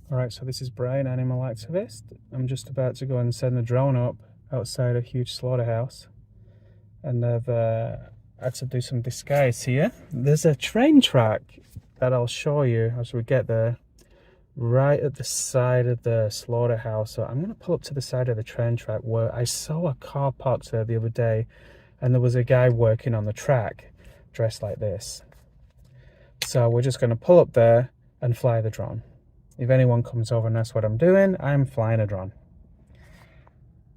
Alright, so this is Brian, animal activist. I'm just about to go and send the drone up outside a huge slaughterhouse. And I've had to do some disguise here. There's a train track that I'll show you as we get there, right at the side of the slaughterhouse. So I'm going to pull up to the side of the train track where I saw a car parked there the other day, and there was a guy working on the track dressed like this. So we're just going to pull up there and fly the drone. If anyone comes over and asks what I'm doing, I'm flying a drone.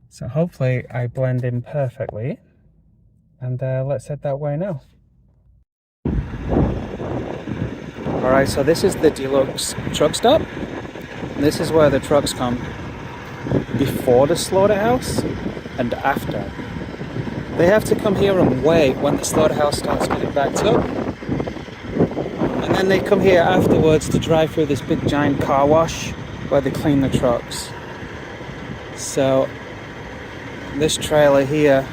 So hopefully I blend in perfectly. And let's head that way now. Alright, so this is the deluxe truck stop. This is where the trucks come before the slaughterhouse and after. They have to come here and wait when the slaughterhouse starts getting backed up. And then they come here afterwards to drive through this big giant car wash where they clean the trucks. So this trailer here,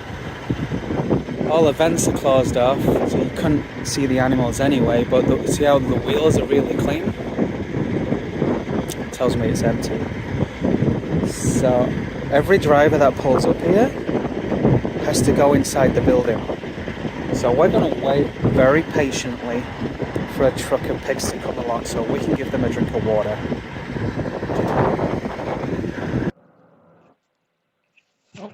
all the vents are closed off, so you couldn't see the animals anyway, but see how the wheels are really clean? It tells me it's empty. So every driver that pulls up here has to go inside the building. So we're going to wait very patiently for a truck of pigs to come along so we can give them a drink of water. Oh,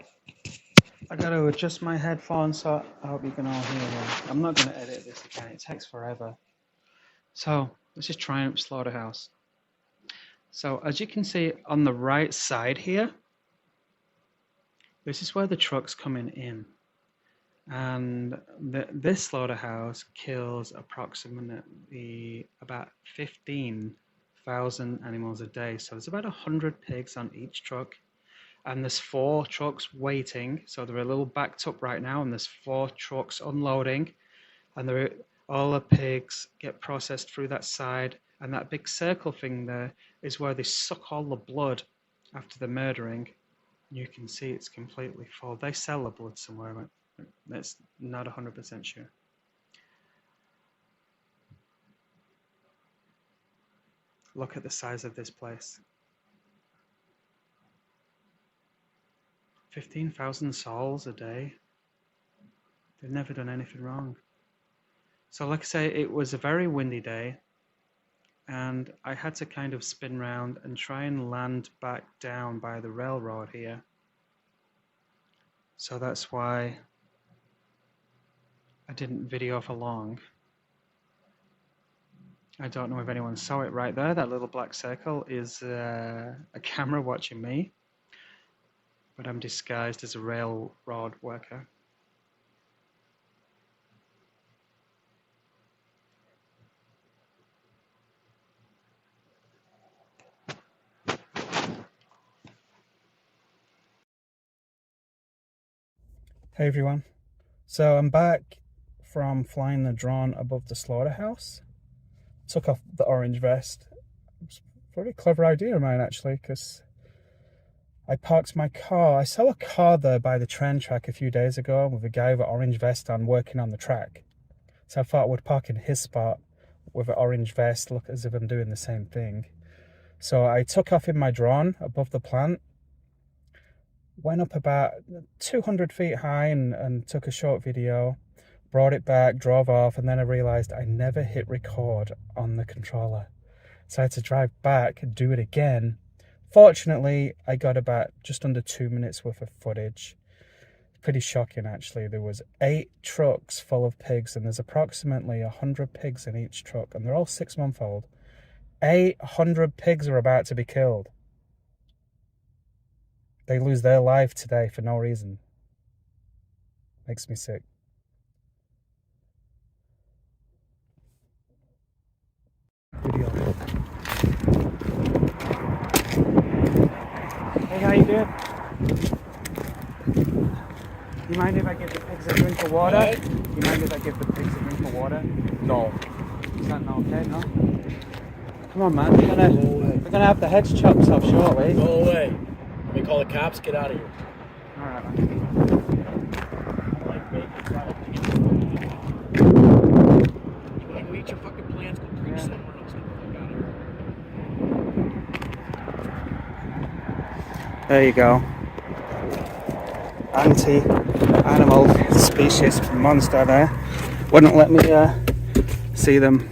I got to adjust my headphones, so I hope you can all hear me. I'm not going to edit this again, it takes forever. So let's just try and slaughterhouse. So as you can see on the right side here, this is where the truck's coming in. And this slaughterhouse kills approximately about 15,000 animals a day. So there's about 100 pigs on each truck. And there's 4 trucks waiting. So they're a little backed up right now. And there's 4 trucks unloading. And all the pigs get processed through that side. And that big circle thing there is where they suck all the blood after the murdering. You can see it's completely full. They sell the blood somewhere, but that's not 100% sure. Look at the size of this place. 15,000 souls a day. They've never done anything wrong. So like I say, it was a very windy day, and I had to kind of spin round and try and land back down by the railroad here. So that's why I didn't video for long. I don't know if anyone saw it right there. That little black circle is a camera watching me, but I'm disguised as a railroad worker. Hey everyone, so I'm back from flying the drone above the slaughterhouse. Took off the orange vest. It was a very clever idea of mine actually, because I parked my car. I saw a car there by the train track a few days ago with a guy with an orange vest on working on the track. So I thought I would park in his spot with an orange vest, look as if I'm doing the same thing. So I took off in my drone above the plant, went up about 200 feet high and took a short video, brought it back, drove off, and then I realized I never hit record on the controller. So I had to drive back, do it again. Fortunately, I got about just under 2 minutes worth of footage. Pretty shocking actually. There was 8 trucks full of pigs, and there's approximately 100 pigs in each truck, and they're all 6-month-old. 800 pigs are about to be killed. They lose their life today for no reason. Makes me sick. Video. Hey, how you doing? You mind if I give the pigs a drink of water? Right. You mind if I give the pigs a drink of water? No. Is that not okay, no? Come on, man. We're gonna have the heads chopped off shortly. Go away. Let me call the cops. Get out of here. Alright, man. Like making fun of me. You want to eat your fucking plans? Go drink somewhere else. Get the fuck out of here. There you go. Anti-animal species monster there. Wouldn't let me see them.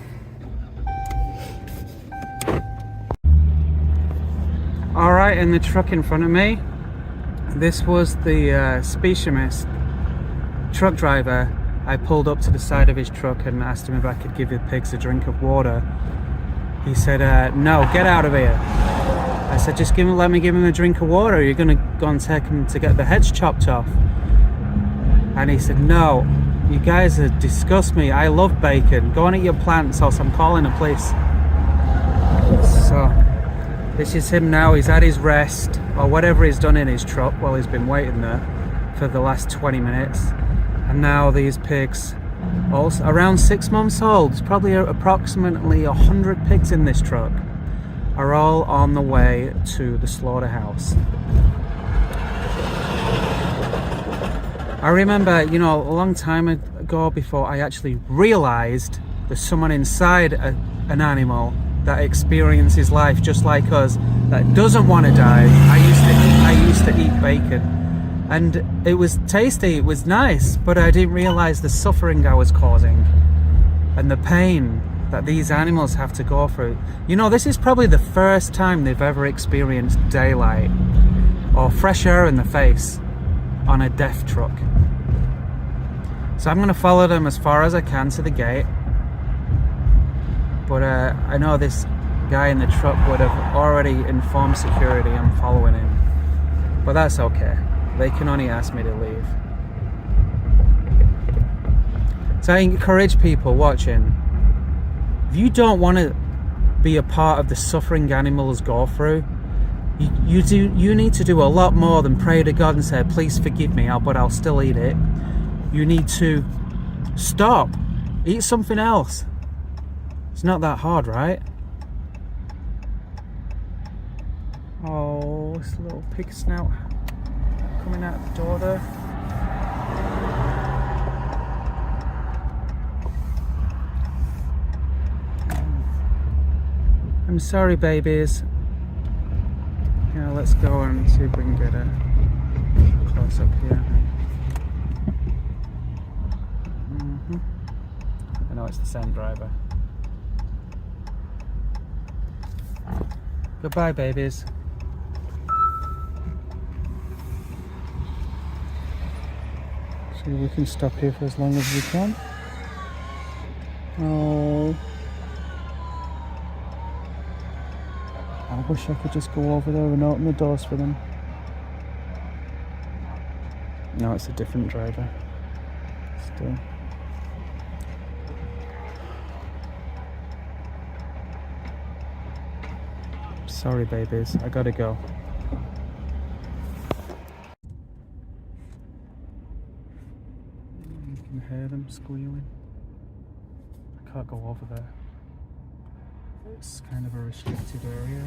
Alright, in the truck in front of me, this was the specialist truck driver. I pulled up to the side of his truck and asked him if I could give the pigs a drink of water. He said, no, get out of here. I said, just let me give him a drink of water. You're gonna go and take him to get the heads chopped off. And he said, no, you guys disgust me. I love bacon. Go and eat your plants, else I'm calling the police. So this is him now. He's had his rest or whatever he's done in his truck while he's been waiting there for the last 20 minutes. And now these pigs, also around 6 months old, it's probably approximately 100 pigs in this truck, are all on the way to the slaughterhouse. I remember, you know, a long time ago, before I actually realized there's someone inside an animal that experiences life just like us, that doesn't want to die. I used to eat bacon, and it was tasty, it was nice, but I didn't realize the suffering I was causing and the pain that these animals have to go through. You know, this is probably the first time they've ever experienced daylight or fresh air in the face on a death truck. So I'm going to follow them as far as I can to the gate, but I know this guy in the truck would have already informed security I'm following him, but that's okay. They can only ask me to leave. So I encourage people watching, if you don't want to be a part of the suffering animals go through, you need to do a lot more than pray to God and say, please forgive me, but I'll still eat it. You need to stop, eat something else. It's not that hard, right? Oh, this little pig snout coming out the door there. I'm sorry, babies. Yeah, let's go and see if we can get a close up here. I know it's the same driver. Goodbye, babies. So we can stop here for as long as we can. Oh. I wish I could just go over there and open the doors for them. No, it's a different driver. Still. Sorry, babies. I gotta go. You can hear them squealing. I can't go over there. It's kind of a restricted area.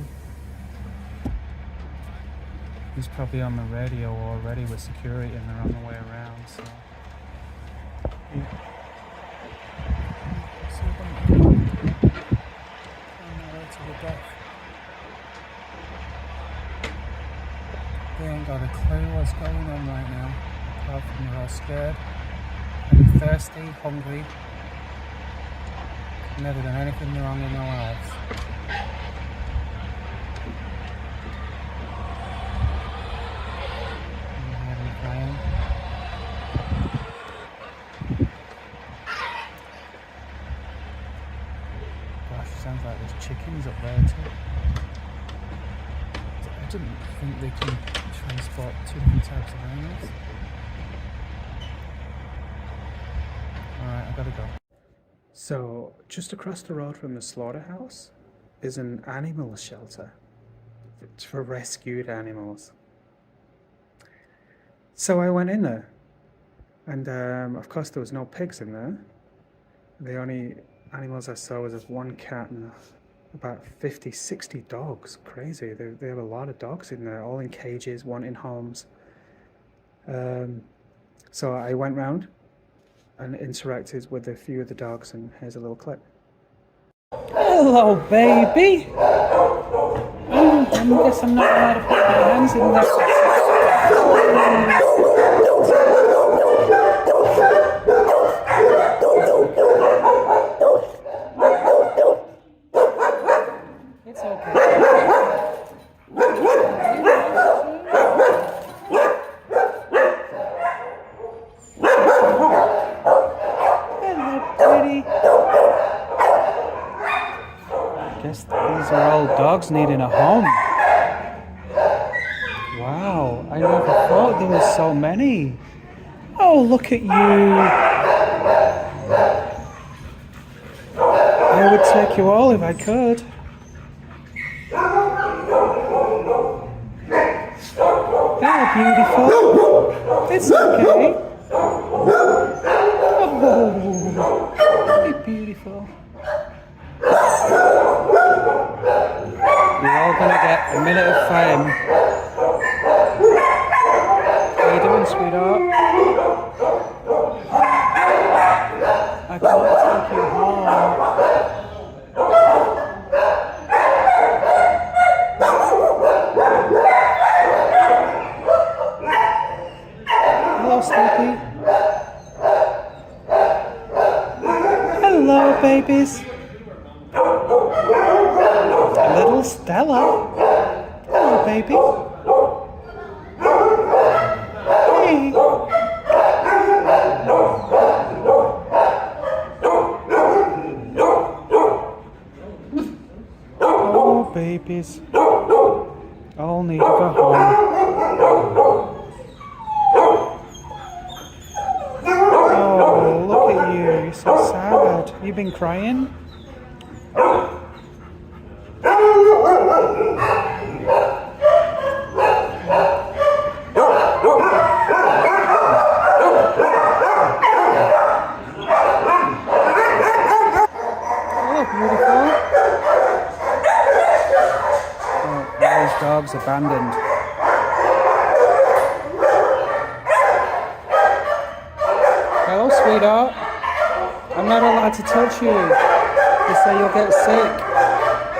He's probably on the radio already with security and they're on the way around, so... Yeah. So on their way to the death. They ain't got a clue what's going on right now, apart from they're all scared, and thirsty, hungry. Never done anything wrong in their lives. Gosh, sounds like there's chickens up there too. I didn't think they can transport two different types of animals. Alright, I gotta go. So, just across the road from the slaughterhouse is an animal shelter. It's for rescued animals. So I went in there, and of course there was no pigs in there. The only animals I saw was this one cat and about 50, 60 dogs. Crazy. They have a lot of dogs in there, all in cages, one in homes. So I went round and interacted with a few of the dogs, and here's a little clip. Hello, baby. guess I'm not allowed to put my hands in there. It's okay. Hello, pretty. Guess these are all dogs needing a home. Wow, I never thought there was so many. Oh, look at you. I would take you all if I could. They're beautiful. It's okay. Oh, you're beautiful. You're all gonna get a minute of fame. How you doing, sweetheart? I can't take you home. Hello, Sleepy. Hello, babies. Little Stella. Hello, baby. Hey. Oh, babies. All need to go home. Oh, look at you. You're so sad. You've been crying? Beautiful. Oh, those dogs abandoned. Hello, sweetheart. I'm not allowed to touch you. They say you'll get sick.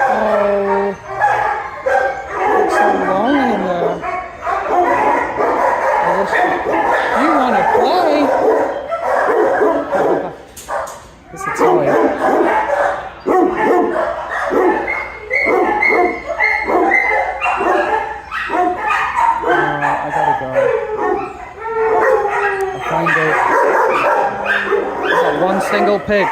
Oh, it's so lonely in there. I wish you want to play. It's a toy. I gotta go. I find it. Is that one single pig?